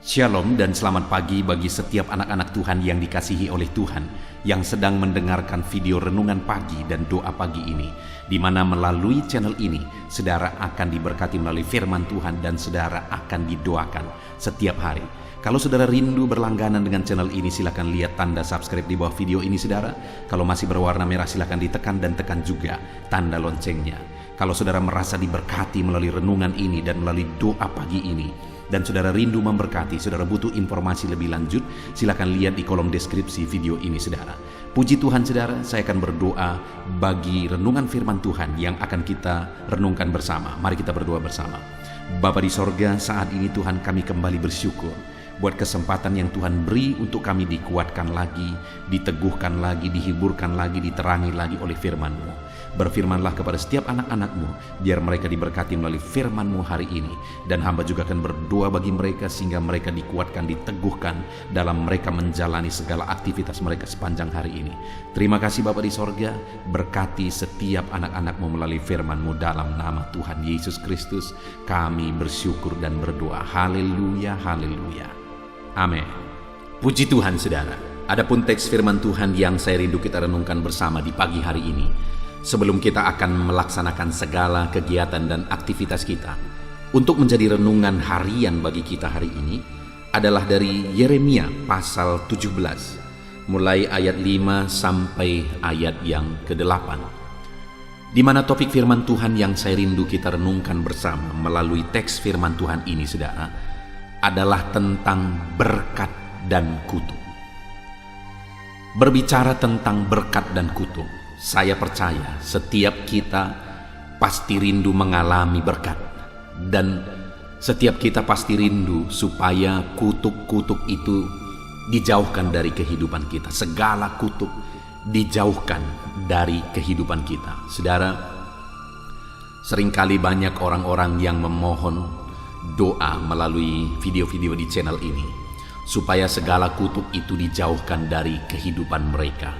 Shalom dan selamat pagi bagi setiap anak-anak Tuhan yang dikasihi oleh Tuhan yang sedang mendengarkan video renungan pagi dan doa pagi ini, di mana melalui channel ini saudara akan diberkati melalui firman Tuhan dan saudara akan didoakan setiap hari. Kalau saudara rindu berlangganan dengan channel ini, silakan lihat tanda subscribe di bawah video ini saudara. Kalau masih berwarna merah silakan ditekan dan tekan juga tanda loncengnya. Kalau saudara merasa diberkati melalui renungan ini dan melalui doa pagi ini, dan saudara rindu memberkati, saudara butuh informasi lebih lanjut, silakan lihat di kolom deskripsi video ini saudara. Puji Tuhan saudara, saya akan berdoa bagi renungan firman Tuhan yang akan kita renungkan bersama. Mari kita berdoa bersama. Bapa di sorga, saat ini Tuhan kami kembali bersyukur buat kesempatan yang Tuhan beri untuk kami dikuatkan lagi, diteguhkan lagi, dihiburkan lagi, diterangi lagi oleh firman-Mu. Berfirmanlah kepada setiap anak-anak-Mu, biar mereka diberkati melalui firman-Mu hari ini. Dan hamba juga akan berdoa bagi mereka sehingga mereka dikuatkan, diteguhkan dalam mereka menjalani segala aktivitas mereka sepanjang hari ini. Terima kasih Bapa di sorga, berkati setiap anak-anak-Mu melalui firman-Mu dalam nama Tuhan Yesus Kristus. Kami bersyukur dan berdoa. Haleluya, haleluya. Amin. Puji Tuhan saudara. Adapun teks firman Tuhan yang saya rindu kita renungkan bersama di pagi hari ini, sebelum kita akan melaksanakan segala kegiatan dan aktivitas kita untuk menjadi renungan harian bagi kita hari ini, adalah dari Yeremia pasal 17 mulai ayat 5 sampai ayat yang ke-8, di mana topik firman Tuhan yang saya rindu kita renungkan bersama melalui teks firman Tuhan ini saudara adalah tentang berkat dan kutuk. Berbicara tentang berkat dan kutuk, saya percaya setiap kita pasti rindu mengalami berkat, dan setiap kita pasti rindu supaya kutuk-kutuk itu dijauhkan dari kehidupan kita. Segala kutuk dijauhkan dari kehidupan kita. Saudara, seringkali banyak orang-orang yang memohon doa melalui video-video di channel ini supaya segala kutuk itu dijauhkan dari kehidupan mereka.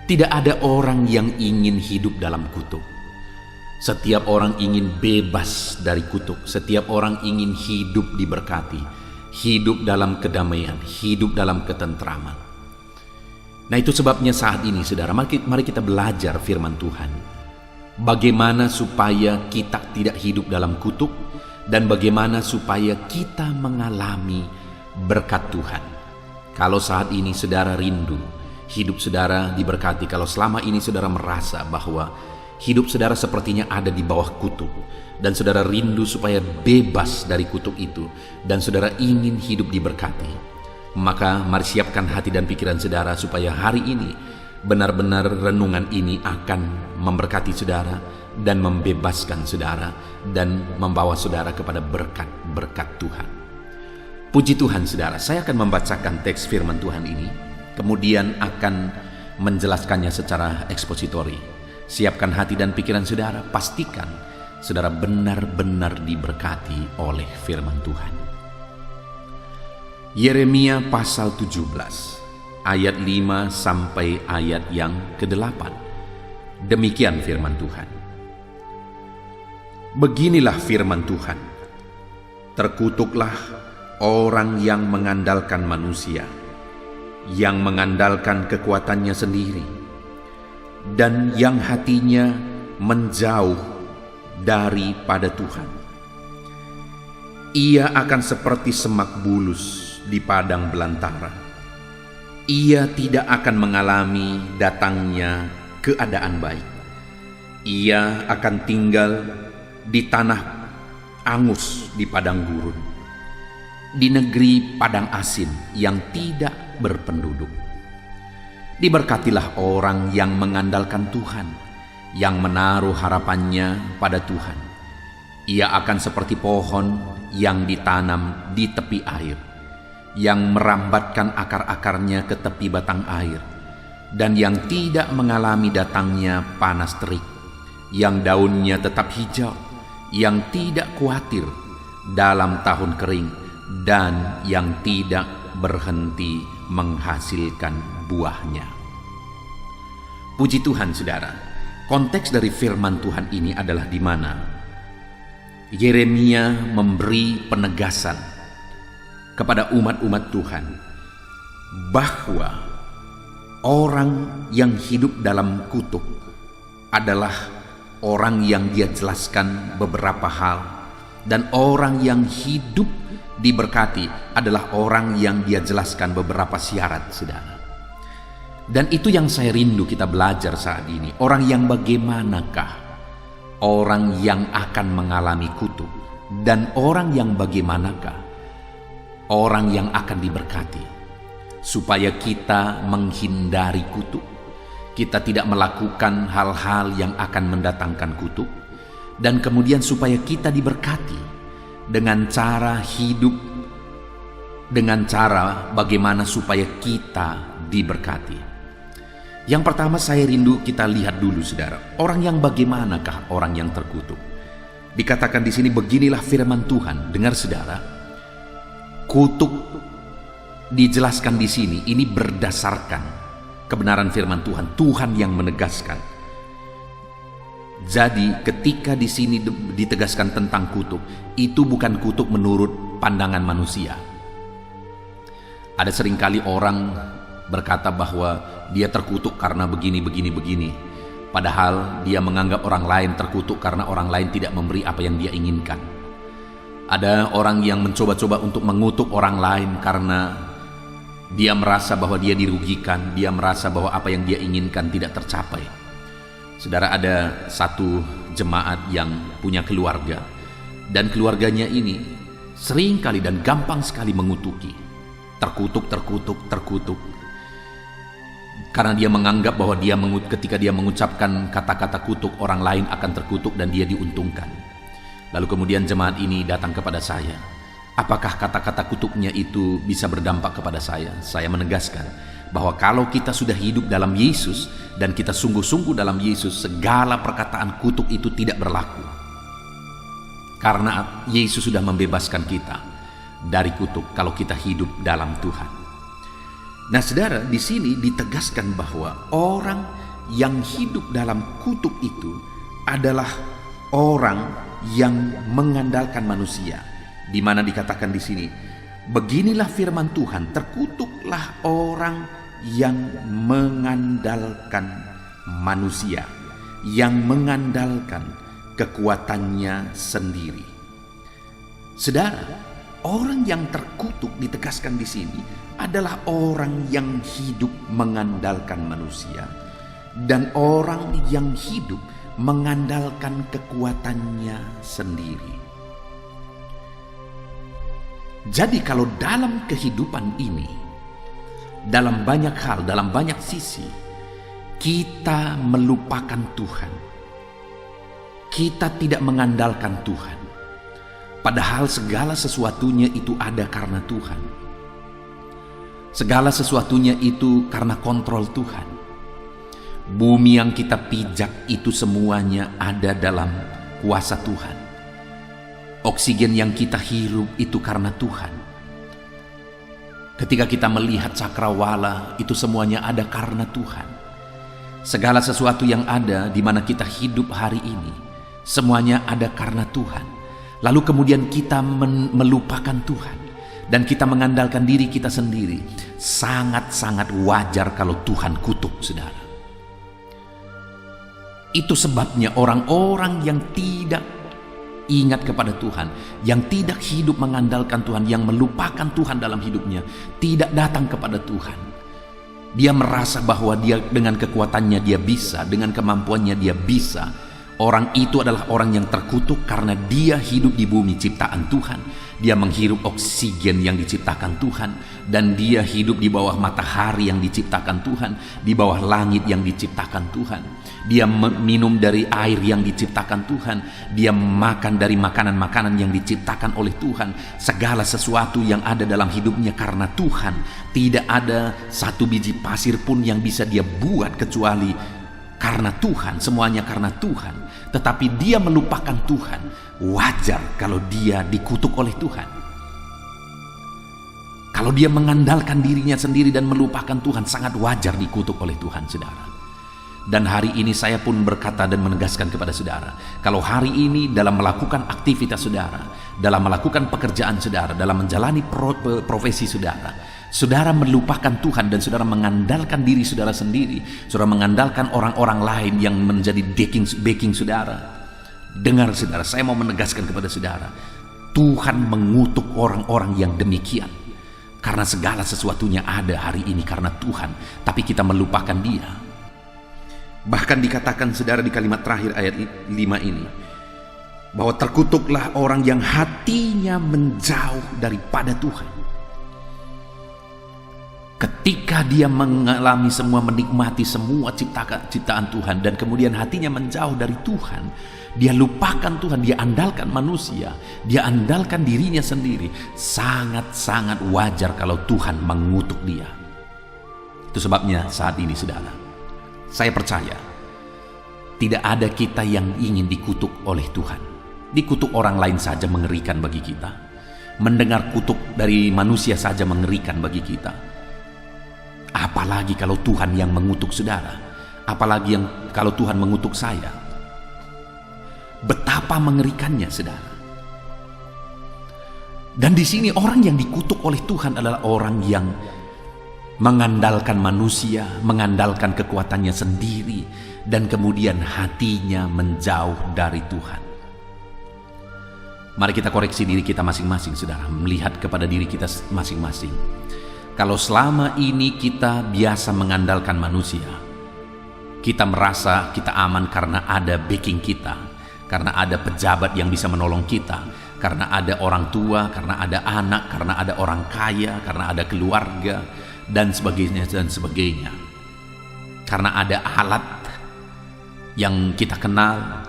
Tidak ada orang yang ingin hidup dalam kutuk. Setiap orang ingin bebas dari kutuk. Setiap orang ingin hidup diberkati, hidup dalam kedamaian, hidup dalam ketentraman. Nah, itu sebabnya saat ini saudara, mari kita belajar firman Tuhan. Bagaimana supaya kita tidak hidup dalam kutuk, dan bagaimana supaya kita mengalami berkat Tuhan. Kalau saat ini saudara rindu hidup saudara diberkati, kalau selama ini saudara merasa bahwa hidup saudara sepertinya ada di bawah kutuk, dan saudara rindu supaya bebas dari kutuk itu, dan saudara ingin hidup diberkati, maka mari siapkan hati dan pikiran saudara supaya hari ini benar-benar renungan ini akan memberkati saudara dan membebaskan saudara dan membawa saudara kepada berkat-berkat Tuhan. Puji Tuhan saudara, saya akan membacakan teks firman Tuhan ini, kemudian akan menjelaskannya secara ekspositori. Siapkan hati dan pikiran saudara, pastikan saudara benar-benar diberkati oleh firman Tuhan. Yeremia pasal 17 ayat 5 sampai ayat yang ke-8. Demikian firman Tuhan. Beginilah firman Tuhan. Terkutuklah orang yang mengandalkan manusia, yang mengandalkan kekuatannya sendiri, dan yang hatinya menjauh daripada Tuhan. Ia akan seperti semak bulus di padang belantara. Ia tidak akan mengalami datangnya keadaan baik. Ia akan tinggal di tanah angus di padang gurun, di negeri padang asin yang tidak berpenduduk. Diberkatilah orang yang mengandalkan Tuhan, yang menaruh harapannya pada Tuhan. Ia akan seperti pohon yang ditanam di tepi air, yang merambatkan akar-akarnya ke tepi batang air, dan yang tidak mengalami datangnya panas terik, yang daunnya tetap hijau, yang tidak khawatir dalam tahun kering, dan yang tidak berhenti menghasilkan buahnya. Puji Tuhan saudara, konteks dari firman Tuhan ini adalah di mana Yeremia memberi penegasan kepada umat-umat Tuhan bahwa orang yang hidup dalam kutuk adalah orang yang dia jelaskan beberapa hal, dan orang yang hidup diberkati adalah orang yang dia jelaskan beberapa syarat, saudara. Dan itu yang saya rindu kita belajar saat ini. Orang yang bagaimanakah orang yang akan mengalami kutuk, dan orang yang bagaimanakah orang yang akan diberkati, supaya kita menghindari kutuk, kita tidak melakukan hal-hal yang akan mendatangkan kutuk, dan kemudian supaya kita diberkati dengan cara hidup, dengan cara bagaimana supaya kita diberkati. Yang pertama saya rindu kita lihat dulu, saudara, orang yang bagaimanakah orang yang terkutuk. Dikatakan di sini, beginilah firman Tuhan. Dengar, saudara, kutuk dijelaskan di sini ini berdasarkan kebenaran firman Tuhan. Tuhan yang menegaskan. Jadi ketika di sini ditegaskan tentang kutuk, itu bukan kutuk menurut pandangan manusia. Ada seringkali orang berkata bahwa dia terkutuk karena begini. Padahal dia menganggap orang lain terkutuk karena orang lain tidak memberi apa yang dia inginkan. Ada orang yang mencoba-coba untuk mengutuk orang lain karena dia merasa bahwa dia dirugikan, dia merasa bahwa apa yang dia inginkan tidak tercapai. Saudara, ada satu jemaat yang punya keluarga, dan keluarganya ini seringkali dan gampang sekali mengutuki. Terkutuk. Karena dia menganggap bahwa ketika dia mengucapkan kata-kata kutuk, orang lain akan terkutuk dan dia diuntungkan. Lalu kemudian jemaat ini datang kepada saya. Apakah kata-kata kutuknya itu bisa berdampak kepada saya? Saya menegaskan bahwa kalau kita sudah hidup dalam Yesus dan kita sungguh-sungguh dalam Yesus, segala perkataan kutuk itu tidak berlaku. Karena Yesus sudah membebaskan kita dari kutuk kalau kita hidup dalam Tuhan. Nah, saudara, di sini ditegaskan bahwa orang yang hidup dalam kutuk itu adalah orang yang mengandalkan manusia. Di mana dikatakan di sini, beginilah firman Tuhan, terkutuklah orang yang mengandalkan manusia, yang mengandalkan kekuatannya sendiri. Saudara, orang yang terkutuk ditegaskan di sini adalah orang yang hidup mengandalkan manusia, dan orang yang hidup mengandalkan kekuatannya sendiri. Jadi kalau dalam kehidupan ini, dalam banyak hal, dalam banyak sisi, kita melupakan Tuhan, kita tidak mengandalkan Tuhan, padahal segala sesuatunya itu ada karena Tuhan. Segala sesuatunya itu karena kontrol Tuhan. Bumi yang kita pijak itu semuanya ada dalam kuasa Tuhan. Oksigen yang kita hirup itu karena Tuhan. Ketika kita melihat cakrawala, itu semuanya ada karena Tuhan. Segala sesuatu yang ada di mana kita hidup hari ini, semuanya ada karena Tuhan. Lalu kemudian kita melupakan Tuhan dan kita mengandalkan diri kita sendiri. Sangat-sangat wajar kalau Tuhan kutuk, saudara. Itu sebabnya orang-orang yang tidak ingat kepada Tuhan, yang tidak hidup mengandalkan Tuhan, yang melupakan Tuhan dalam hidupnya, tidak datang kepada Tuhan. Dia merasa bahwa dia dengan kekuatannya dia bisa, dengan kemampuannya dia bisa. Orang itu adalah orang yang terkutuk karena dia hidup di bumi ciptaan Tuhan. Dia menghirup oksigen yang diciptakan Tuhan, dan dia hidup di bawah matahari yang diciptakan Tuhan, di bawah langit yang diciptakan Tuhan. Dia minum dari air yang diciptakan Tuhan, dia makan dari makanan-makanan yang diciptakan oleh Tuhan. Segala sesuatu yang ada dalam hidupnya karena Tuhan. Tidak ada satu biji pasir pun yang bisa dia buat kecuali karena Tuhan, semuanya karena Tuhan. Tetapi dia melupakan Tuhan. Wajar kalau dia dikutuk oleh Tuhan. Kalau dia mengandalkan dirinya sendiri dan melupakan Tuhan, sangat wajar dikutuk oleh Tuhan, saudara. Dan hari ini saya pun berkata dan menegaskan kepada saudara, kalau hari ini dalam melakukan aktivitas saudara, dalam melakukan pekerjaan saudara, dalam menjalani profesi saudara, saudara melupakan Tuhan dan saudara mengandalkan diri saudara sendiri, saudara mengandalkan orang-orang lain yang menjadi backing saudara. Dengar saudara, saya mau menegaskan kepada saudara, Tuhan mengutuk orang-orang yang demikian. Karena segala sesuatunya ada hari ini karena Tuhan, tapi kita melupakan Dia. Bahkan dikatakan saudara di kalimat terakhir ayat 5 ini, bahwa terkutuklah orang yang hatinya menjauh daripada Tuhan. Ketika dia mengalami semua, menikmati semua ciptaan Tuhan, dan kemudian hatinya menjauh dari Tuhan, dia lupakan Tuhan, dia andalkan manusia, dia andalkan dirinya sendiri. Sangat-sangat wajar kalau Tuhan mengutuk dia. Itu sebabnya saat ini saudara, saya percaya tidak ada kita yang ingin dikutuk oleh Tuhan. Dikutuk orang lain saja mengerikan bagi kita. Mendengar kutuk dari manusia saja mengerikan bagi kita. Apalagi kalau Tuhan yang mengutuk saudara. Apalagi kalau Tuhan mengutuk saya. Betapa mengerikannya saudara. Dan di sini orang yang dikutuk oleh Tuhan adalah orang yang mengandalkan manusia, mengandalkan kekuatannya sendiri, dan kemudian hatinya menjauh dari Tuhan. Mari kita koreksi diri kita masing-masing saudara, melihat kepada diri kita masing-masing. Kalau selama ini kita biasa mengandalkan manusia, kita merasa kita aman karena ada backing kita, karena ada pejabat yang bisa menolong kita, karena ada orang tua, karena ada anak, karena ada orang kaya, karena ada keluarga, dan sebagainya dan sebagainya. Karena ada alat yang kita kenal,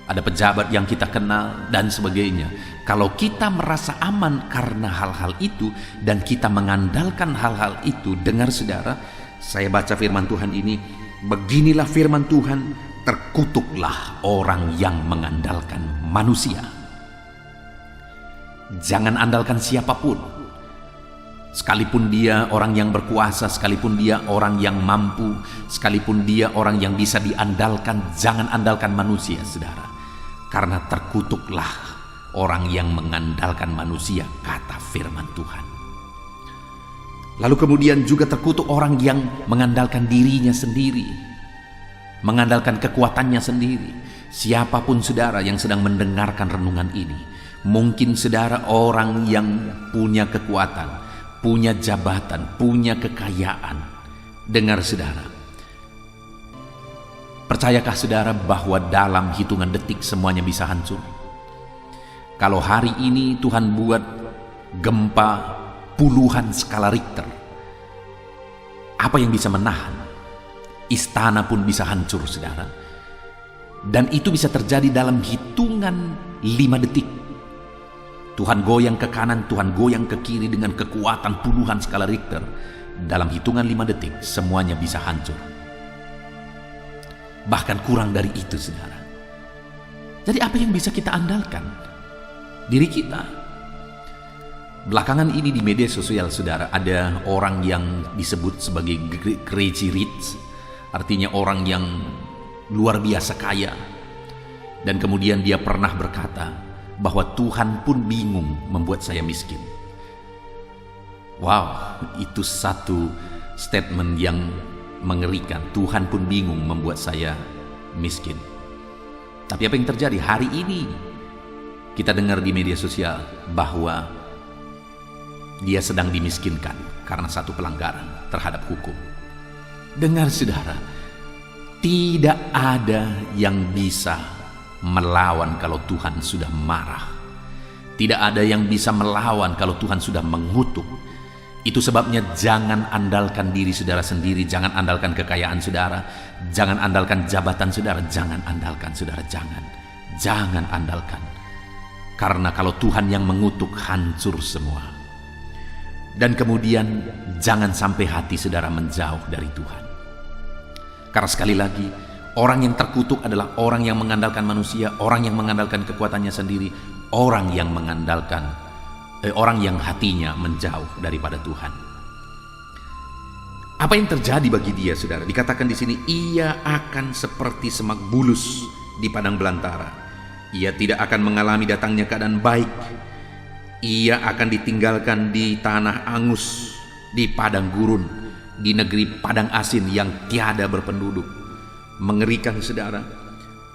ada pejabat yang kita kenal, dan sebagainya. Kalau kita merasa aman karena hal-hal itu dan kita mengandalkan hal-hal itu, dengar saudara, saya baca firman Tuhan ini, beginilah firman Tuhan, terkutuklah orang yang mengandalkan manusia. Jangan andalkan siapapun. Sekalipun dia orang yang berkuasa, sekalipun dia orang yang mampu, sekalipun dia orang yang bisa diandalkan, jangan andalkan manusia, saudara. Karena terkutuklah orang yang mengandalkan manusia, kata firman Tuhan. Lalu kemudian juga terkutuk orang yang mengandalkan dirinya sendiri, mengandalkan kekuatannya sendiri. Siapapun saudara yang sedang mendengarkan renungan ini, mungkin saudara orang yang punya kekuatan, punya jabatan, punya kekayaan. Dengar saudara, percayakah saudara bahwa dalam hitungan detik semuanya bisa hancur? Kalau hari ini Tuhan buat gempa puluhan skala Richter, apa yang bisa menahan? Istana pun bisa hancur saudara. Dan itu bisa terjadi dalam hitungan 5 detik. Tuhan goyang ke kanan, Tuhan goyang ke kiri dengan kekuatan puluhan skala Richter. Dalam hitungan 5 detik semuanya bisa hancur. Bahkan kurang dari itu saudara. Jadi apa yang bisa kita andalkan? Diri kita. Belakangan ini di media sosial saudara, ada orang yang disebut sebagai crazy rich. Artinya orang yang luar biasa kaya. Dan kemudian dia pernah berkata bahwa Tuhan pun bingung membuat saya miskin. Wow, itu satu statement yang mengerikan. Tuhan pun bingung membuat saya miskin. Tapi apa yang terjadi hari ini? Kita dengar di media sosial bahwa dia sedang dimiskinkan karena satu pelanggaran terhadap hukum. Dengar saudara, tidak ada yang bisa melawan kalau Tuhan sudah marah. Tidak ada yang bisa melawan kalau Tuhan sudah mengutuk. Itu sebabnya jangan andalkan diri saudara sendiri, jangan andalkan kekayaan saudara, jangan andalkan jabatan saudara, jangan andalkan saudara, jangan andalkan. Karena kalau Tuhan yang mengutuk, hancur semua. Dan kemudian jangan sampai hati saudara menjauh dari Tuhan. Karena sekali lagi, orang yang terkutuk adalah orang yang mengandalkan manusia, orang yang mengandalkan kekuatannya sendiri, orang yang orang yang hatinya menjauh daripada Tuhan. Apa yang terjadi bagi dia, saudara? Dikatakan di sini, ia akan seperti semak bulus di padang belantara. Ia tidak akan mengalami datangnya keadaan baik. Ia akan ditinggalkan di tanah angus, di padang gurun, di negeri padang asin yang tiada berpenduduk. Mengerikan, saudara.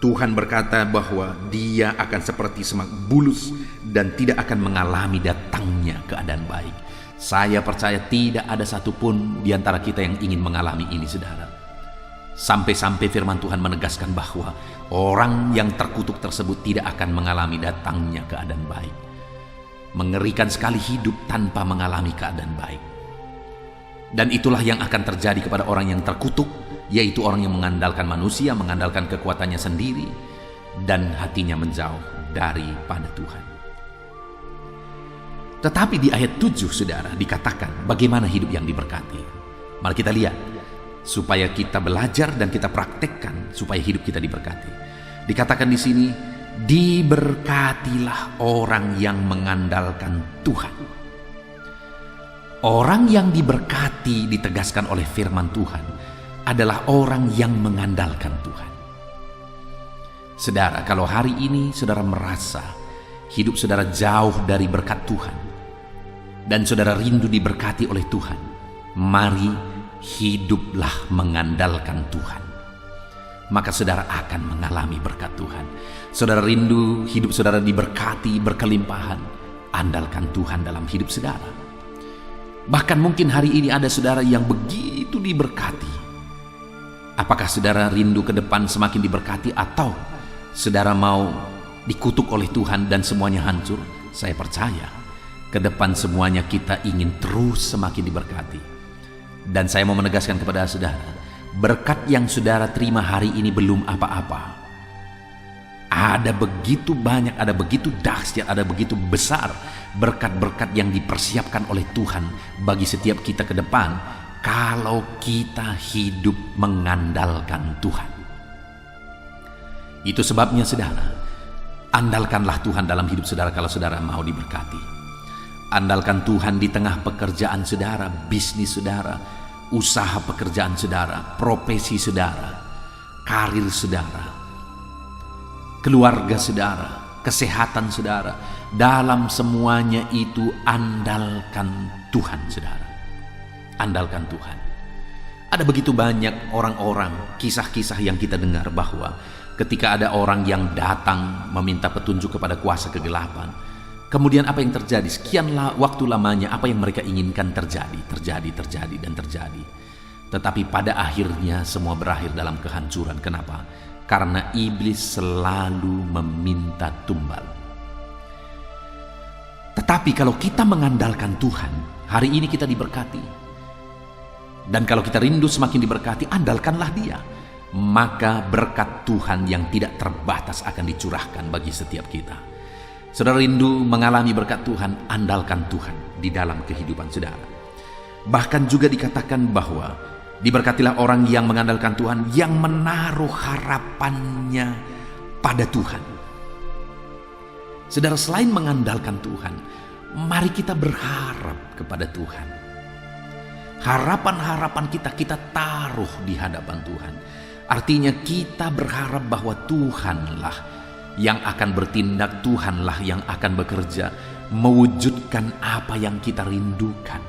Tuhan berkata bahwa dia akan seperti semak bulus dan tidak akan mengalami datangnya keadaan baik. Saya percaya tidak ada satupun di antara kita yang ingin mengalami ini, saudara. Sampai-sampai firman Tuhan menegaskan bahwa orang yang terkutuk tersebut tidak akan mengalami datangnya keadaan baik. Mengerikan sekali hidup tanpa mengalami keadaan baik. Dan itulah yang akan terjadi kepada orang yang terkutuk, yaitu orang yang mengandalkan manusia, mengandalkan kekuatannya sendiri, dan hatinya menjauh daripada Tuhan. Tetapi di ayat 7, saudara, dikatakan bagaimana hidup yang diberkati. Mari kita lihat, supaya kita belajar dan kita praktekkan supaya hidup kita diberkati. Dikatakan di sini, diberkatilah orang yang mengandalkan Tuhan. Orang yang diberkati ditegaskan oleh firman Tuhan adalah orang yang mengandalkan Tuhan. Saudara, kalau hari ini saudara merasa hidup saudara jauh dari berkat Tuhan dan saudara rindu diberkati oleh Tuhan, mari hiduplah mengandalkan Tuhan. Maka saudara akan mengalami berkat Tuhan. Saudara rindu hidup saudara diberkati, berkelimpahan, andalkan Tuhan dalam hidup saudara. Bahkan mungkin hari ini ada saudara yang begitu diberkati. Apakah saudara rindu ke depan semakin diberkati atau saudara mau dikutuk oleh Tuhan dan semuanya hancur? Saya percaya ke depan semuanya kita ingin terus semakin diberkati. Dan saya mau menegaskan kepada saudara, berkat yang saudara terima hari ini belum apa-apa. Ada begitu banyak, ada begitu dahsyat, ada begitu besar berkat-berkat yang dipersiapkan oleh Tuhan bagi setiap kita ke depan kalau kita hidup mengandalkan Tuhan. Itu sebabnya, saudara, andalkanlah Tuhan dalam hidup saudara kalau saudara mau diberkati. Andalkan Tuhan di tengah pekerjaan saudara, bisnis saudara, usaha pekerjaan saudara, profesi saudara, karir saudara, keluarga saudara, kesehatan saudara. Dalam semuanya itu andalkan Tuhan, saudara. Andalkan Tuhan. Ada begitu banyak orang-orang, kisah-kisah yang kita dengar bahwa ketika ada orang yang datang meminta petunjuk kepada kuasa kegelapan, kemudian apa yang terjadi? Sekian waktu lamanya apa yang mereka inginkan terjadi. Tetapi pada akhirnya semua berakhir dalam kehancuran. Kenapa? Karena iblis selalu meminta tumbal. Tetapi kalau kita mengandalkan Tuhan, hari ini kita diberkati. Dan kalau kita rindu semakin diberkati, andalkanlah Dia. Maka berkat Tuhan yang tidak terbatas akan dicurahkan bagi setiap kita. Saudara rindu mengalami berkat Tuhan, andalkan Tuhan di dalam kehidupan saudara. Bahkan juga dikatakan bahwa diberkatilah orang yang mengandalkan Tuhan, yang menaruh harapannya pada Tuhan. Saudara, selain mengandalkan Tuhan, mari kita berharap kepada Tuhan. Harapan-harapan kita taruh di hadapan Tuhan. Artinya kita berharap bahwa Tuhanlah yang akan bertindak, Tuhanlah yang akan bekerja, mewujudkan apa yang kita rindukan.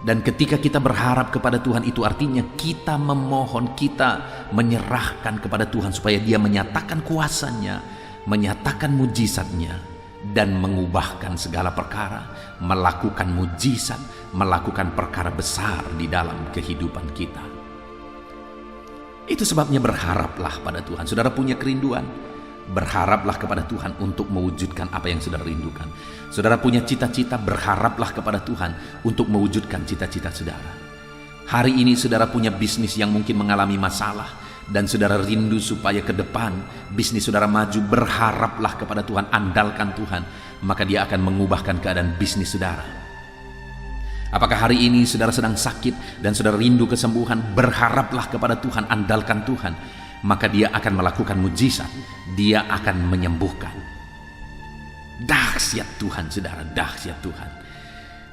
Dan ketika kita berharap kepada Tuhan, itu artinya kita memohon, kita menyerahkan kepada Tuhan supaya Dia menyatakan kuasanya, menyatakan mujizatnya, dan mengubahkan segala perkara, melakukan mujizat, melakukan perkara besar di dalam kehidupan kita. Itu sebabnya berharaplah pada Tuhan. Saudara punya kerinduan, berharaplah kepada Tuhan untuk mewujudkan apa yang saudara rindukan. Saudara punya cita-cita, berharaplah kepada Tuhan untuk mewujudkan cita-cita saudara. Hari ini saudara punya bisnis yang mungkin mengalami masalah dan saudara rindu supaya ke depan bisnis saudara maju, berharaplah kepada Tuhan, andalkan Tuhan, maka Dia akan mengubahkan keadaan bisnis saudara. Apakah hari ini saudara sedang sakit dan saudara rindu kesembuhan, berharaplah kepada Tuhan, andalkan Tuhan, maka Dia akan melakukan mujizat, Dia akan menyembuhkan. Dahsyat Tuhan, saudara, dahsyat Tuhan.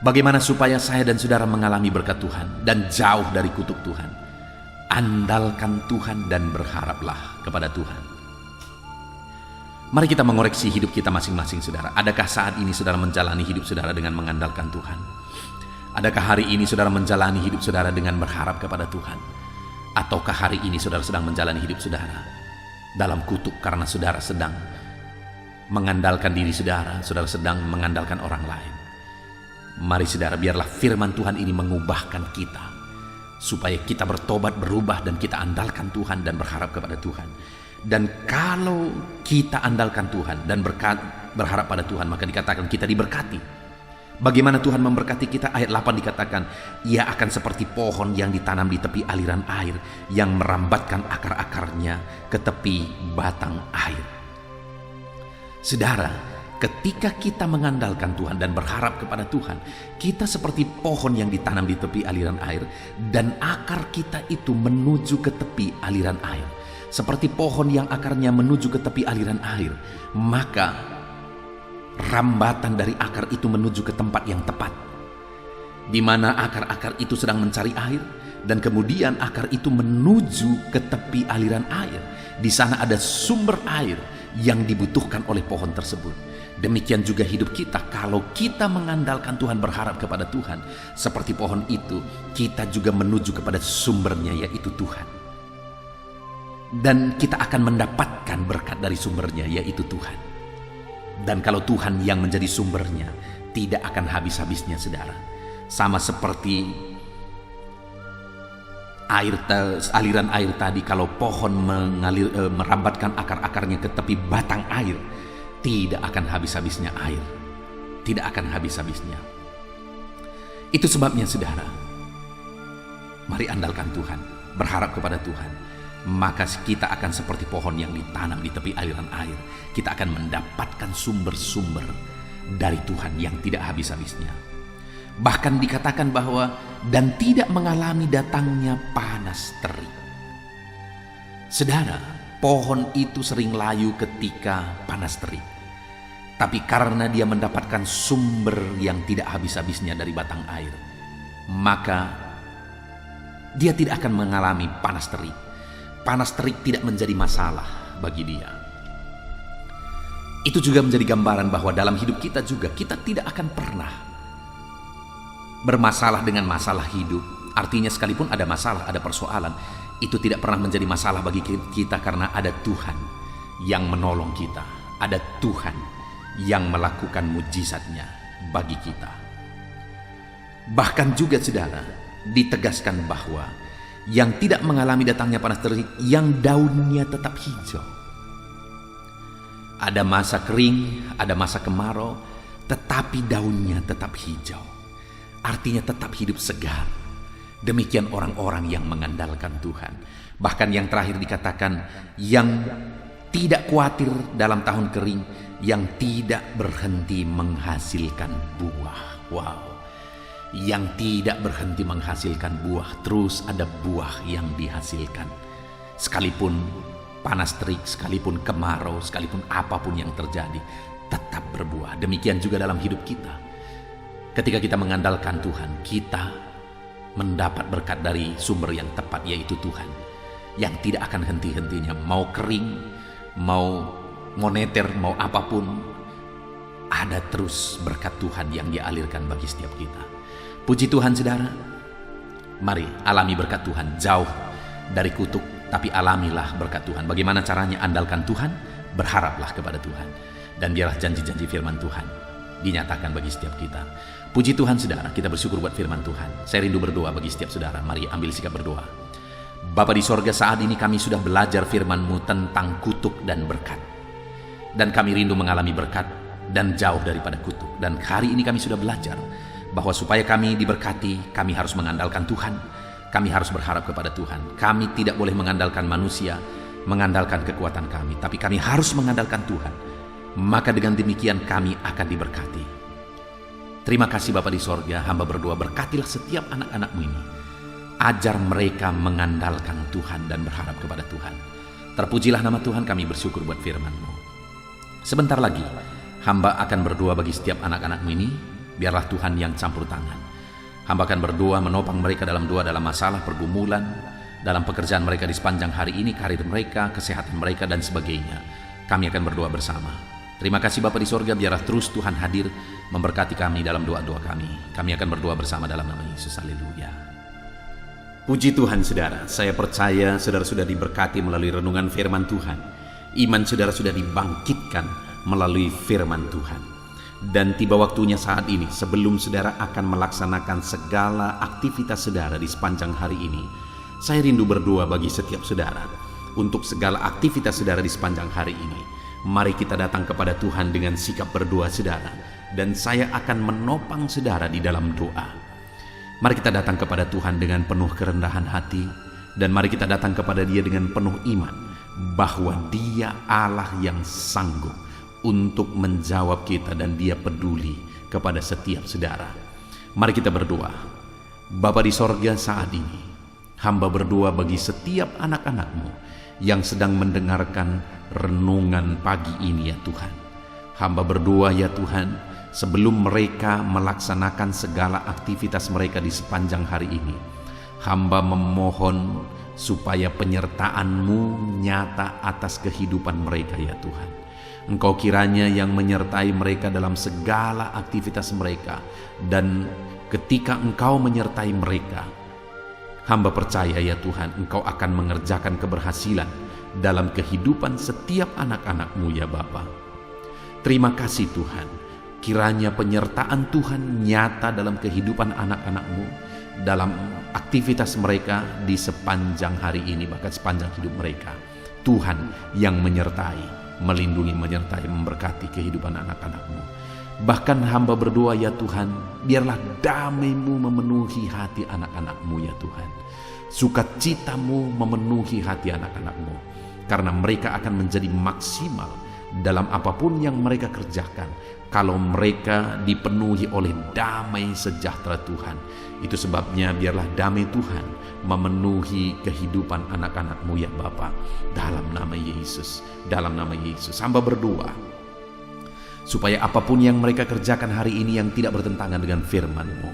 Bagaimana supaya saya dan saudara mengalami berkat Tuhan dan jauh dari kutuk Tuhan? Andalkan Tuhan dan berharaplah kepada Tuhan. Mari kita mengoreksi hidup kita masing-masing, saudara. Adakah saat ini saudara menjalani hidup saudara dengan mengandalkan Tuhan? Adakah hari ini saudara menjalani hidup saudara dengan berharap kepada Tuhan? Ataukah hari ini saudara sedang menjalani hidup saudara dalam kutuk karena saudara sedang mengandalkan diri saudara, saudara sedang mengandalkan orang lain? Mari saudara, biarlah firman Tuhan ini mengubahkan kita, supaya kita bertobat, berubah, dan kita andalkan Tuhan dan berharap kepada Tuhan. Dan kalau kita andalkan Tuhan dan berharap pada Tuhan, maka dikatakan kita diberkati. Bagaimana Tuhan memberkati kita? Ayat 8 dikatakan, Ia akan seperti pohon yang ditanam di tepi aliran air, yang merambatkan akar-akarnya ke tepi batang air. Saudara, ketika kita mengandalkan Tuhan dan berharap kepada Tuhan, kita seperti pohon yang ditanam di tepi aliran air, dan akar kita itu menuju ke tepi aliran air. Seperti pohon yang akarnya menuju ke tepi aliran air, maka rambatan dari akar itu menuju ke tempat yang tepat, di mana akar-akar itu sedang mencari air, dan kemudian akar itu menuju ke tepi aliran air. Di sana ada sumber air yang dibutuhkan oleh pohon tersebut. Demikian juga hidup kita. Kalau kita mengandalkan Tuhan, berharap kepada Tuhan, seperti pohon itu, kita juga menuju kepada sumbernya, yaitu Tuhan. Dan kita akan mendapatkan berkat dari sumbernya, yaitu Tuhan. Dan kalau Tuhan yang menjadi sumbernya, tidak akan habis-habisnya, saudara. Sama seperti aliran air tadi, kalau pohon merambatkan akar-akarnya ke tepi batang air, tidak akan habis-habisnya air. Tidak akan habis-habisnya. Itu sebabnya, saudara, mari andalkan Tuhan, berharap kepada Tuhan. Maka kita akan seperti pohon yang ditanam di tepi aliran air. Kita akan mendapatkan sumber-sumber dari Tuhan yang tidak habis-habisnya. Bahkan dikatakan bahwa dan tidak mengalami datangnya panas terik. Saudara, pohon itu sering layu ketika panas terik. Tapi karena dia mendapatkan sumber yang tidak habis-habisnya dari batang air, maka dia tidak akan mengalami panas terik. Panas terik tidak menjadi masalah bagi dia. Itu juga menjadi gambaran bahwa dalam hidup kita juga, kita tidak akan pernah bermasalah dengan masalah hidup. Artinya sekalipun ada masalah, ada persoalan, itu tidak pernah menjadi masalah bagi kita karena ada Tuhan yang menolong kita. Ada Tuhan yang melakukan mujizatnya bagi kita. Bahkan juga, saudara, ditegaskan bahwa yang tidak mengalami datangnya panas terik, yang daunnya tetap hijau. Ada masa kering, ada masa kemarau, tetapi daunnya tetap hijau. Artinya tetap hidup segar. Demikian orang-orang yang mengandalkan Tuhan. Bahkan yang terakhir dikatakan, yang tidak khawatir dalam tahun kering, yang tidak berhenti menghasilkan buah. Wow. Yang tidak berhenti menghasilkan buah, terus ada buah yang dihasilkan. Sekalipun panas terik, sekalipun kemarau, sekalipun apapun yang terjadi, tetap berbuah. Demikian juga dalam hidup kita. Ketika kita mengandalkan Tuhan, kita mendapat berkat dari sumber yang tepat, yaitu Tuhan, yang tidak akan henti-hentinya. Mau kering, mau moneter, mau apapun, ada terus berkat Tuhan yang Dia alirkan bagi setiap kita. Puji Tuhan, saudara. Mari alami berkat Tuhan, jauh dari kutuk, tapi alamilah berkat Tuhan. Bagaimana caranya? Andalkan Tuhan, berharaplah kepada Tuhan, dan biarlah janji-janji firman Tuhan dinyatakan bagi setiap kita. Puji Tuhan, saudara, kita bersyukur buat firman Tuhan. Saya rindu berdoa bagi setiap saudara. Mari ambil sikap berdoa. Bapa di sorga, saat ini kami sudah belajar firman-Mu tentang kutuk dan berkat. Dan kami rindu mengalami berkat dan jauh daripada kutuk. Dan hari ini kami sudah belajar bahwa supaya kami diberkati, kami harus mengandalkan Tuhan. Kami harus berharap kepada Tuhan. Kami tidak boleh mengandalkan manusia, mengandalkan kekuatan kami, tapi kami harus mengandalkan Tuhan. Maka dengan demikian kami akan diberkati. Terima kasih Bapa di sorga, hamba berdoa, berkatilah setiap anak-anak-Mu ini. Ajar mereka mengandalkan Tuhan dan berharap kepada Tuhan. Terpujilah nama Tuhan, kami bersyukur buat firman-Mu. Sebentar lagi, hamba akan berdoa bagi setiap anak-anak-Mu ini. biarlah Tuhan yang campur tangan. Hamba akan berdoa menopang mereka dalam doa, dalam masalah, pergumulan, dalam pekerjaan mereka di sepanjang hari ini, karir mereka, kesehatan mereka, dan sebagainya. Kami akan berdoa bersama. Terima kasih Bapa di sorga, biarlah terus Tuhan hadir memberkati kami dalam doa-doa kami. Kami akan berdoa bersama dalam nama Yesus. Haleluya. Puji Tuhan saudara, saya percaya saudara sudah diberkati melalui renungan firman Tuhan. Iman saudara sudah dibangkitkan melalui firman Tuhan. Dan tiba waktunya saat ini, sebelum saudara akan melaksanakan segala aktivitas saudara di sepanjang hari ini, saya rindu berdoa bagi setiap saudara. Untuk segala aktivitas saudara di sepanjang hari ini, mari kita datang kepada Tuhan dengan sikap berdoa saudara. Dan saya akan menopang saudara di dalam doa. Mari kita datang kepada Tuhan dengan penuh kerendahan hati, dan mari kita datang kepada Dia dengan penuh iman bahwa Dia Allah yang sanggup untuk menjawab kita, dan Dia peduli kepada setiap saudara. Mari kita berdoa. Bapa di sorga, saat ini hamba berdoa bagi setiap anak-anak-Mu yang sedang mendengarkan renungan pagi ini ya Tuhan. Hamba berdoa ya Tuhan, sebelum mereka melaksanakan segala aktivitas mereka di sepanjang hari ini, hamba memohon supaya penyertaan-Mu nyata atas kehidupan mereka ya Tuhan. Engkau kiranya yang menyertai mereka dalam segala aktivitas mereka, dan ketika Engkau menyertai mereka, hamba percaya ya Tuhan, Engkau akan mengerjakan keberhasilan dalam kehidupan setiap anak-anak-Mu ya Bapa. Terima kasih Tuhan. Kiranya penyertaan Tuhan nyata dalam kehidupan anak-anak-Mu, dalam aktivitas mereka di sepanjang hari ini, bahkan sepanjang hidup mereka. Tuhan yang menyertai, melindungi, menyertai, memberkati kehidupan anak-anak-Mu. Bahkan hamba berdoa ya Tuhan, biarlah damai-Mu memenuhi hati anak-anak-Mu ya Tuhan. Sukacita-Mu memenuhi hati anak-anak-Mu, karena mereka akan menjadi maksimal dalam apapun yang mereka kerjakan kalau mereka dipenuhi oleh damai sejahtera Tuhan. Itu sebabnya biarlah damai Tuhan memenuhi kehidupan anak-anak-Mu ya Bapa. Dalam nama Yesus, dalam nama Yesus hamba berdoa supaya apapun yang mereka kerjakan hari ini yang tidak bertentangan dengan firman-Mu,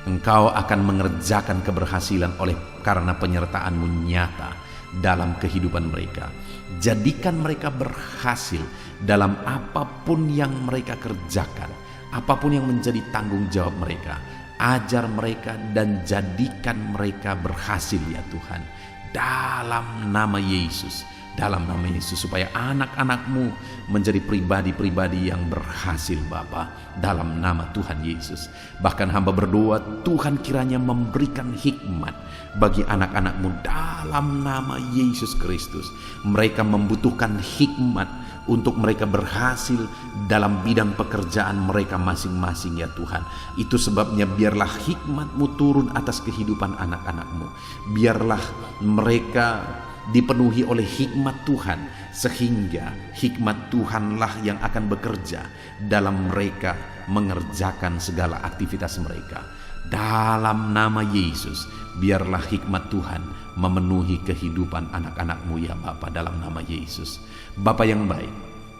Engkau akan mengerjakan keberhasilan oleh karena penyertaan-Mu nyata dalam kehidupan mereka. Jadikan mereka berhasil dalam apapun yang mereka kerjakan, apapun yang menjadi tanggung jawab mereka. Ajar mereka dan jadikan mereka berhasil ya Tuhan, dalam nama Yesus. Dalam nama Yesus, supaya anak-anak-Mu menjadi pribadi-pribadi yang berhasil Bapa, dalam nama Tuhan Yesus. Bahkan hamba berdoa Tuhan kiranya memberikan hikmat bagi anak-anak-Mu dalam nama Yesus Kristus. Mereka membutuhkan hikmat untuk mereka berhasil dalam bidang pekerjaan mereka masing-masing ya Tuhan. Itu sebabnya biarlah hikmat-Mu turun atas kehidupan anak-anak-Mu. Biarlah mereka dipenuhi oleh hikmat Tuhan, sehingga hikmat Tuhanlah yang akan bekerja dalam mereka mengerjakan segala aktivitas mereka. Dalam nama Yesus, biarlah hikmat Tuhan memenuhi kehidupan anak-anak-Mu ya Bapa, dalam nama Yesus. Bapa yang baik,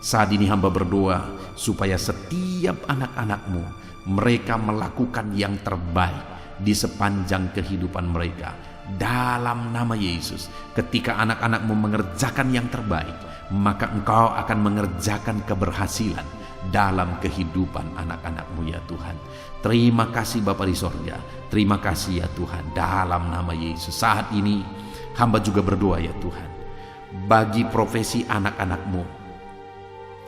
saat ini hamba berdoa supaya setiap anak-anak-Mu mereka melakukan yang terbaik di sepanjang kehidupan mereka. Dalam nama Yesus, ketika anak-anak-Mu mengerjakan yang terbaik, maka Engkau akan mengerjakan keberhasilan dalam kehidupan anak-anak-Mu ya Tuhan. Terima kasih Bapa di sorga, terima kasih ya Tuhan, dalam nama Yesus. Saat ini hamba juga berdoa ya Tuhan, bagi profesi anak-anak-Mu,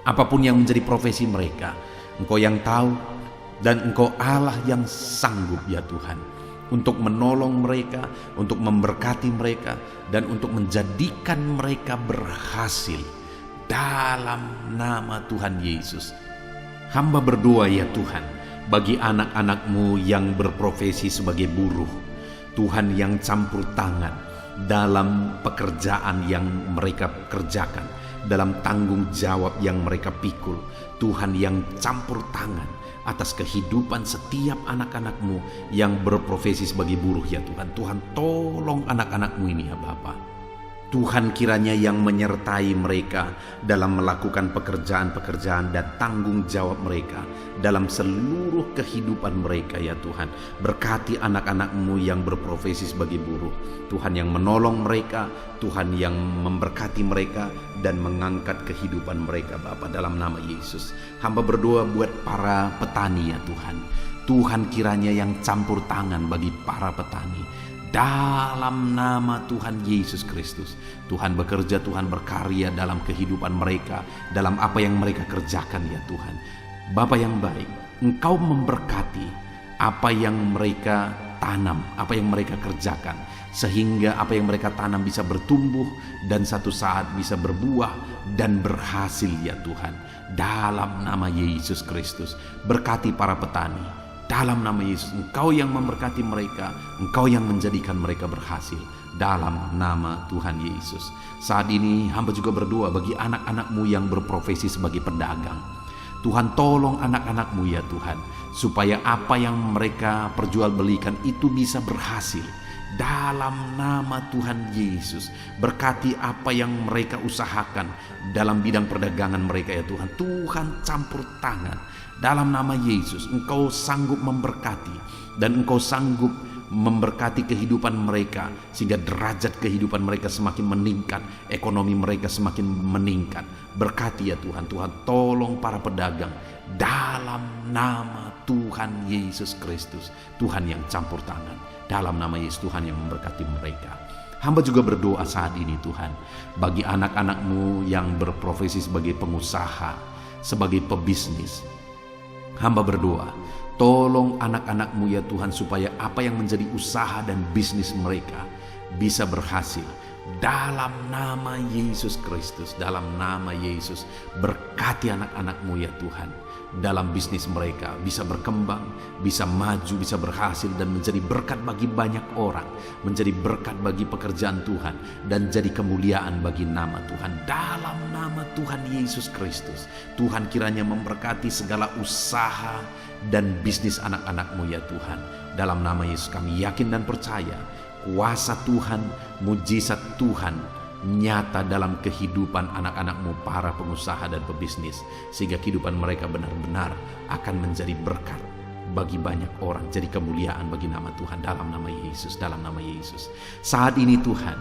apapun yang menjadi profesi mereka, Engkau yang tahu, dan Engkau Allah yang sanggup ya Tuhan, untuk menolong mereka, untuk memberkati mereka, dan untuk menjadikan mereka berhasil dalam nama Tuhan Yesus. Hamba berdoa ya Tuhan, bagi anak-anak-Mu yang berprofesi sebagai buruh, Tuhan yang campur tangan dalam pekerjaan yang mereka kerjakan, dalam tanggung jawab yang mereka pikul. Tuhan yang campur tangan atas kehidupan setiap anak-anak-Mu yang berprofesi sebagai buruh ya Tuhan. Tuhan tolong anak-anak-Mu ini ya Bapa. Tuhan kiranya yang menyertai mereka dalam melakukan pekerjaan-pekerjaan dan tanggung jawab mereka dalam seluruh kehidupan mereka ya Tuhan. Berkati anak-anak-Mu yang berprofesi sebagai buruh, Tuhan yang menolong mereka, Tuhan yang memberkati mereka dan mengangkat kehidupan mereka Bapa, dalam nama Yesus. Hamba berdoa buat para petani ya Tuhan. Tuhan kiranya yang campur tangan bagi para petani. Dalam nama Tuhan Yesus Kristus, Tuhan bekerja, Tuhan berkarya dalam kehidupan mereka, dalam apa yang mereka kerjakan ya Tuhan. Bapa yang baik, Engkau memberkati apa yang mereka tanam, apa yang mereka kerjakan, sehingga apa yang mereka tanam bisa bertumbuh dan satu saat bisa berbuah dan berhasil ya Tuhan. Dalam nama Yesus Kristus, berkati para petani. Dalam nama Yesus, Engkau yang memberkati mereka, Engkau yang menjadikan mereka berhasil. Dalam nama Tuhan Yesus. Saat ini hamba juga berdoa bagi anak-anak-Mu yang berprofesi sebagai pedagang. Tuhan tolong anak-anak-Mu ya Tuhan, supaya apa yang mereka perjualbelikan itu bisa berhasil. Dalam nama Tuhan Yesus, berkati apa yang mereka usahakan dalam bidang perdagangan mereka ya Tuhan. Tuhan campur tangan. Dalam nama Yesus, Engkau sanggup memberkati dan Engkau sanggup memberkati kehidupan mereka, sehingga derajat kehidupan mereka semakin meningkat, ekonomi mereka semakin meningkat. Berkati ya Tuhan. Tuhan tolong para pedagang dalam nama Tuhan Yesus Kristus. Tuhan yang campur tangan, dalam nama Yesus, Tuhan yang memberkati mereka. Hamba juga berdoa saat ini Tuhan, bagi anak-anak-Mu yang berprofesi sebagai pengusaha, sebagai pebisnis. Hamba berdoa, tolong anak-anak-Mu ya Tuhan, supaya apa yang menjadi usaha dan bisnis mereka bisa berhasil. Dalam nama Yesus Kristus, dalam nama Yesus, berkati anak-anak-Mu ya Tuhan. Dalam bisnis mereka bisa berkembang, bisa maju, bisa berhasil dan menjadi berkat bagi banyak orang, menjadi berkat bagi pekerjaan Tuhan dan jadi kemuliaan bagi nama Tuhan. Dalam nama Tuhan Yesus Kristus, Tuhan kiranya memberkati segala usaha dan bisnis anak-anak-Mu ya Tuhan. Dalam nama Yesus kami yakin dan percaya kuasa Tuhan, mujizat Tuhan nyata dalam kehidupan anak-anak-Mu para pengusaha dan pebisnis, sehingga kehidupan mereka benar-benar akan menjadi berkat bagi banyak orang, jadi kemuliaan bagi nama Tuhan. Dalam nama Yesus, dalam nama Yesus. Saat ini Tuhan,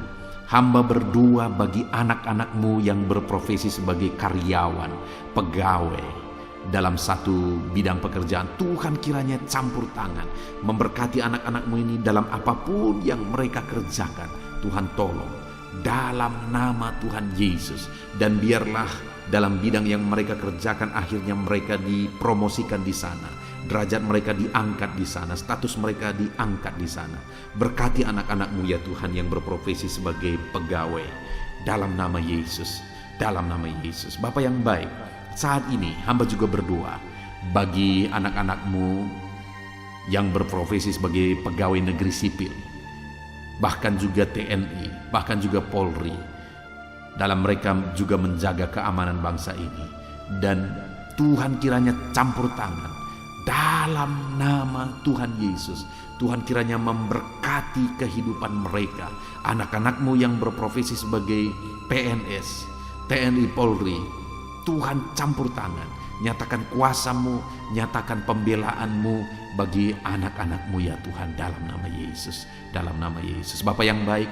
hamba berdoa bagi anak-anak-Mu yang berprofesi sebagai karyawan, pegawai dalam satu bidang pekerjaan. Tuhan kiranya campur tangan, memberkati anak-anak-Mu ini dalam apapun yang mereka kerjakan. Tuhan tolong dalam nama Tuhan Yesus, dan biarlah dalam bidang yang mereka kerjakan akhirnya mereka dipromosikan di sana, derajat mereka diangkat di sana, status mereka diangkat di sana. Berkati anak-anak-Mu ya Tuhan yang berprofesi sebagai pegawai, dalam nama Yesus, dalam nama Yesus. Bapa yang baik, saat ini hamba juga berdoa bagi anak-anak-Mu yang berprofesi sebagai pegawai negeri sipil, bahkan juga TNI, bahkan juga Polri. Dalam mereka juga menjaga keamanan bangsa ini. Dan Tuhan kiranya campur tangan dalam nama Tuhan Yesus. Tuhan kiranya memberkati kehidupan mereka. Anak-anak-Mu yang berprofesi sebagai PNS, TNI, Polri, Tuhan campur tangan. Nyatakan kuasa-Mu, nyatakan pembelaan-Mu bagi anak-anak-Mu ya Tuhan, dalam nama Yesus, dalam nama Yesus. Bapa yang baik,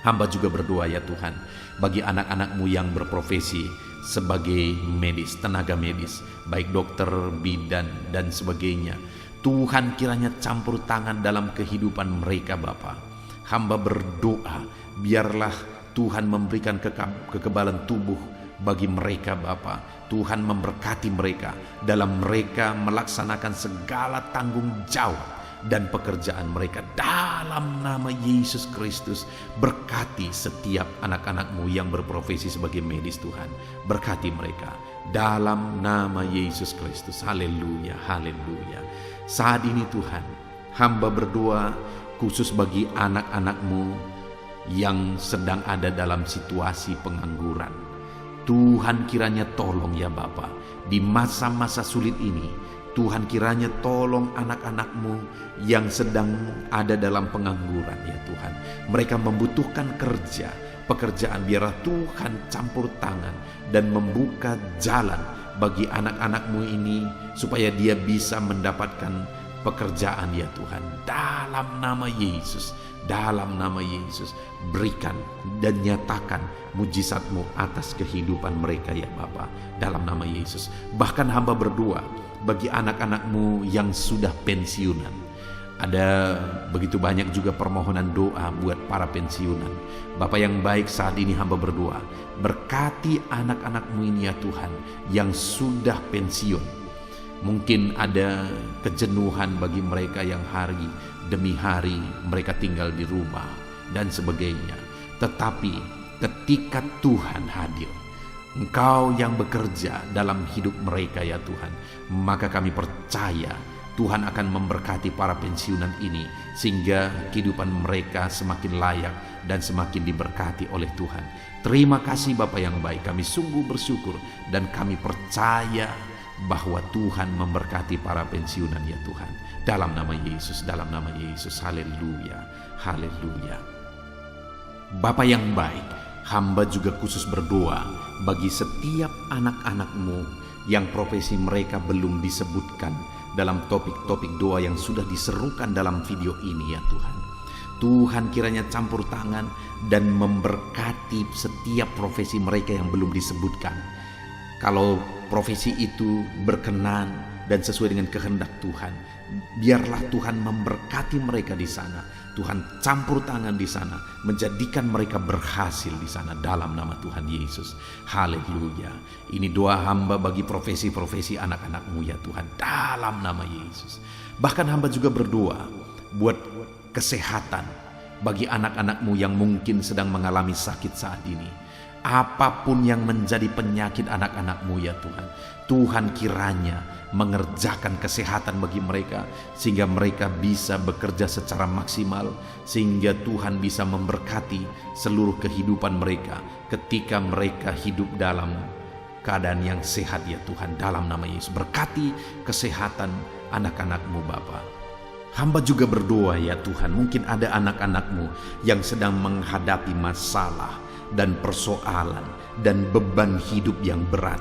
hamba juga berdoa ya Tuhan bagi anak-anak-Mu yang berprofesi sebagai medis, tenaga medis, baik dokter, bidan dan sebagainya. Tuhan kiranya campur tangan dalam kehidupan mereka Bapa. Hamba berdoa biarlah Tuhan memberikan kekebalan tubuh bagi mereka Bapa. Tuhan memberkati mereka dalam mereka melaksanakan segala tanggung jawab dan pekerjaan mereka. Dalam nama Yesus Kristus, berkati setiap anak-anak-Mu yang berprofesi sebagai medis Tuhan. Berkati mereka dalam nama Yesus Kristus. Haleluya, haleluya. Saat ini Tuhan, hamba berdoa khusus bagi anak-anak-Mu yang sedang ada dalam situasi pengangguran. Tuhan kiranya tolong ya Bapa, di masa-masa sulit ini. Tuhan kiranya tolong anak-anak-Mu yang sedang ada dalam pengangguran ya Tuhan. Mereka membutuhkan kerja, pekerjaan. Biarlah Tuhan campur tangan dan membuka jalan bagi anak-anak-Mu ini supaya dia bisa mendapatkan pekerjaan ya Tuhan. Dalam nama Yesus, dalam nama Yesus, berikan dan nyatakan mujizat-Mu atas kehidupan mereka ya Bapa, dalam nama Yesus. Bahkan hamba berdoa bagi anak-anak-Mu yang sudah pensiunan. Ada begitu banyak juga permohonan doa buat para pensiunan. Bapa yang baik, saat ini hamba berdoa, berkati anak-anak-Mu ini ya Tuhan yang sudah pensiun. Mungkin ada kejenuhan bagi mereka yang hari demi hari mereka tinggal di rumah dan sebagainya. Tetapi ketika Tuhan hadir, Engkau yang bekerja dalam hidup mereka ya Tuhan, maka kami percaya Tuhan akan memberkati para pensiunan ini sehingga kehidupan mereka semakin layak dan semakin diberkati oleh Tuhan. Terima kasih Bapa yang baik, kami sungguh bersyukur dan kami percaya bahwa Tuhan memberkati para pensiunan ya Tuhan. Dalam nama Yesus, dalam nama Yesus. Haleluya, haleluya. Bapa yang baik, hamba juga khusus berdoa bagi setiap anak-anak-Mu yang profesi mereka belum disebutkan dalam topik-topik doa yang sudah diserukan dalam video ini ya Tuhan. Tuhan kiranya campur tangan dan memberkati setiap profesi mereka yang belum disebutkan. Kalau profesi itu berkenan dan sesuai dengan kehendak Tuhan, biarlah Tuhan memberkati mereka di sana. Tuhan campur tangan di sana, menjadikan mereka berhasil di sana dalam nama Tuhan Yesus. Haleluya. Ini doa hamba bagi profesi-profesi anak-anak-Mu ya Tuhan, dalam nama Yesus. Bahkan hamba juga berdoa buat kesehatan bagi anak-anak-Mu yang mungkin sedang mengalami sakit saat ini. Apapun yang menjadi penyakit anak-anak-Mu ya Tuhan, Tuhan kiranya mengerjakan kesehatan bagi mereka sehingga mereka bisa bekerja secara maksimal, sehingga Tuhan bisa memberkati seluruh kehidupan mereka ketika mereka hidup dalam keadaan yang sehat ya Tuhan, dalam nama Yesus. Berkati kesehatan anak-anak-Mu Bapa. Hamba juga berdoa ya Tuhan, mungkin ada anak-anak-Mu yang sedang menghadapi masalah dan persoalan dan beban hidup yang berat.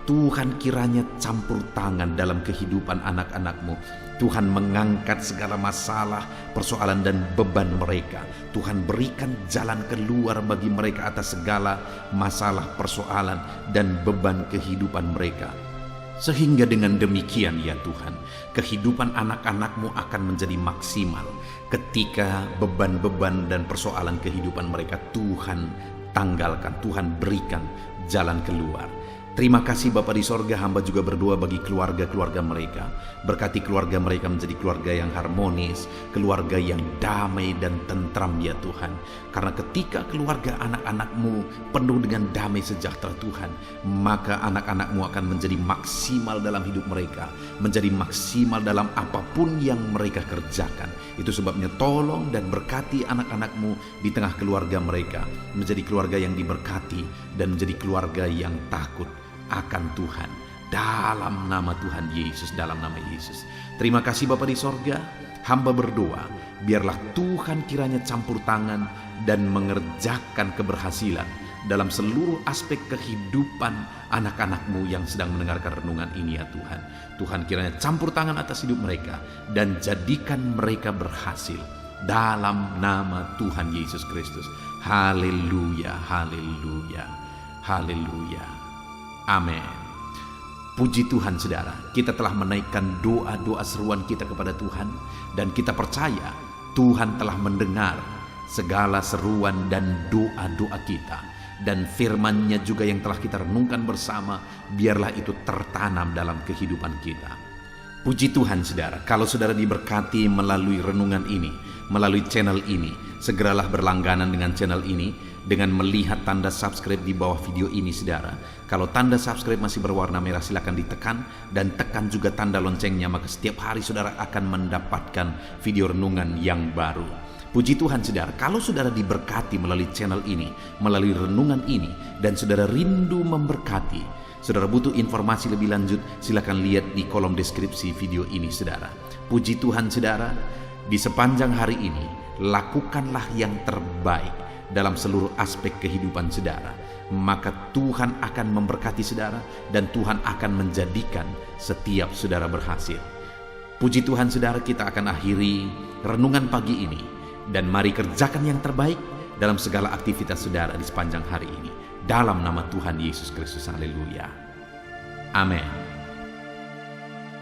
Tuhan kiranya campur tangan dalam kehidupan anak-anak-Mu. Tuhan mengangkat segala masalah, persoalan dan beban mereka. Tuhan berikan jalan keluar bagi mereka atas segala masalah, persoalan dan beban kehidupan mereka. Sehingga dengan demikian ya Tuhan, kehidupan anak-anak-Mu akan menjadi maksimal ketika beban-beban dan persoalan kehidupan mereka Tuhan tanggalkan, Tuhan berikan jalan keluar. Terima kasih Bapa di sorga, hamba juga berdoa bagi keluarga-keluarga mereka. Berkati keluarga mereka menjadi keluarga yang harmonis, keluarga yang damai dan tentram ya Tuhan. Karena ketika keluarga anak-anak-Mu penuh dengan damai sejahtera Tuhan, maka anak-anak-Mu akan menjadi maksimal dalam hidup mereka, menjadi maksimal dalam apapun yang mereka kerjakan. Itu sebabnya tolong dan berkati anak-anak-Mu di tengah keluarga mereka, menjadi keluarga yang diberkati dan menjadi keluarga yang takut akan Tuhan, dalam nama Tuhan Yesus, dalam nama Yesus. Terima kasih Bapa di sorga, hamba berdoa biarlah Tuhan kiranya campur tangan dan mengerjakan keberhasilan dalam seluruh aspek kehidupan anak-anak-Mu yang sedang mendengarkan renungan ini ya Tuhan. Tuhan kiranya campur tangan atas hidup mereka dan jadikan mereka berhasil dalam nama Tuhan Yesus Kristus. Haleluya, haleluya, haleluya. Amin. Puji Tuhan saudara, kita telah menaikkan doa-doa seruan kita kepada Tuhan, dan kita percaya Tuhan telah mendengar segala seruan dan doa-doa kita, dan firman-Nya juga yang telah kita renungkan bersama, biarlah itu tertanam dalam kehidupan kita. Puji Tuhan saudara, kalau saudara diberkati melalui renungan ini, melalui channel ini, segeralah berlangganan dengan channel ini dengan melihat tanda subscribe di bawah video ini saudara. Kalau tanda subscribe masih berwarna merah, silakan ditekan dan tekan juga tanda loncengnya, maka setiap hari saudara akan mendapatkan video renungan yang baru. Puji Tuhan saudara, kalau saudara diberkati melalui channel ini, melalui renungan ini, dan saudara rindu memberkati, saudara butuh informasi lebih lanjut, silakan lihat di kolom deskripsi video ini saudara. Puji Tuhan saudara, di sepanjang hari ini lakukanlah yang terbaik dalam seluruh aspek kehidupan saudara, maka Tuhan akan memberkati saudara dan Tuhan akan menjadikan setiap saudara berhasil. Puji Tuhan saudara, kita akan akhiri renungan pagi ini, dan mari kerjakan yang terbaik dalam segala aktivitas saudara di sepanjang hari ini. Dalam nama Tuhan Yesus Kristus, haleluya. Amin.